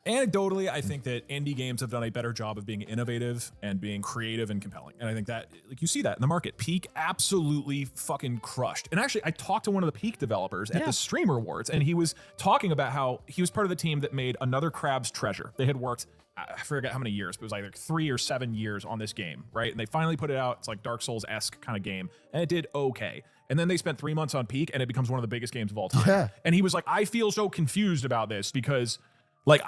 Anecdotally, I think that indie games have done a better job of being innovative and being creative and compelling. And I think that, like, you see that in the market. Peak absolutely fucking crushed. And actually, I talked to one of the Peak developers at the Streamer Awards, and he was talking about how he was part of the team that made Another Crab's Treasure. They had worked, I forget how many years, but it was either 3 or 7 years on this game, right? And they finally put it out. It's like Dark Souls-esque kind of game, and it did okay. And then they spent 3 months on Peak, and it becomes one of the biggest games of all time. Yeah. And he was like, I feel so confused about this because, like,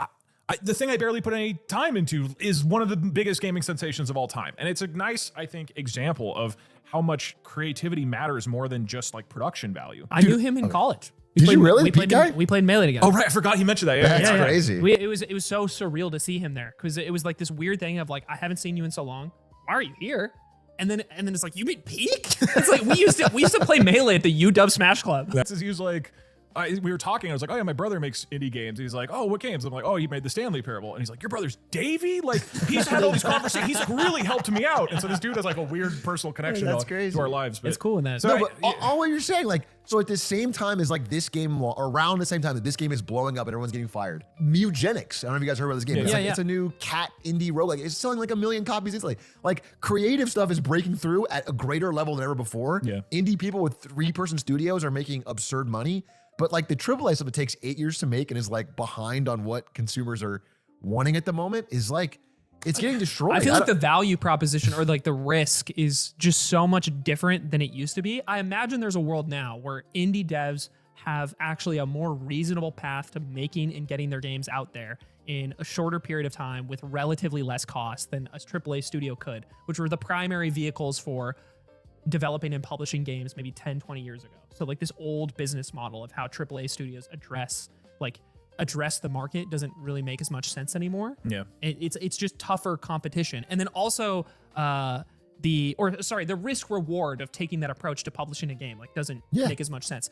the thing I barely put any time into is one of the biggest gaming sensations of all time. And it's a nice, I think, example of how much creativity matters more than just like production value. I knew him in college. Did you really? We played Melee together. Oh, right. I forgot he mentioned that. Yeah, That's crazy. It was so surreal to see him there because it was like this weird thing of like, I haven't seen you in so long. Why are you here? And then it's like, you mean Peak? It's like we used to play Melee at the UW Smash Club. He was like, we were talking. I was like, oh yeah, my brother makes indie games. He's like, oh, what games? I'm like, oh, he made the Stanley Parable. And he's like, your brother's Davey? Like, he's had all these conversations. He's like really helped me out. And so this dude has like a weird personal connection to our lives. But, it's cool in that. So but all what you're saying, like, so at the same time as like this game, or around the same time that this game is blowing up and everyone's getting fired, Mugenics. I don't know if you guys heard about this game. It's a new cat indie roguelike. It's selling like 1 million copies instantly. Like, creative stuff is breaking through at a greater level than ever before. Yeah. Indie people with 3-person studios are making absurd money. But like the AAA stuff that takes 8 years to make and is like behind on what consumers are wanting at the moment is like, it's getting destroyed. I feel like the value proposition or like the risk is just so much different than it used to be. I imagine there's a world now where indie devs have actually a more reasonable path to making and getting their games out there in a shorter period of time with relatively less cost than a AAA studio could, which were the primary vehicles for developing and publishing games maybe 10, 20 years ago. So like this old business model of how AAA studios address the market doesn't really make as much sense anymore. Yeah. It's just tougher competition. And then also the risk reward of taking that approach to publishing a game like doesn't make as much sense.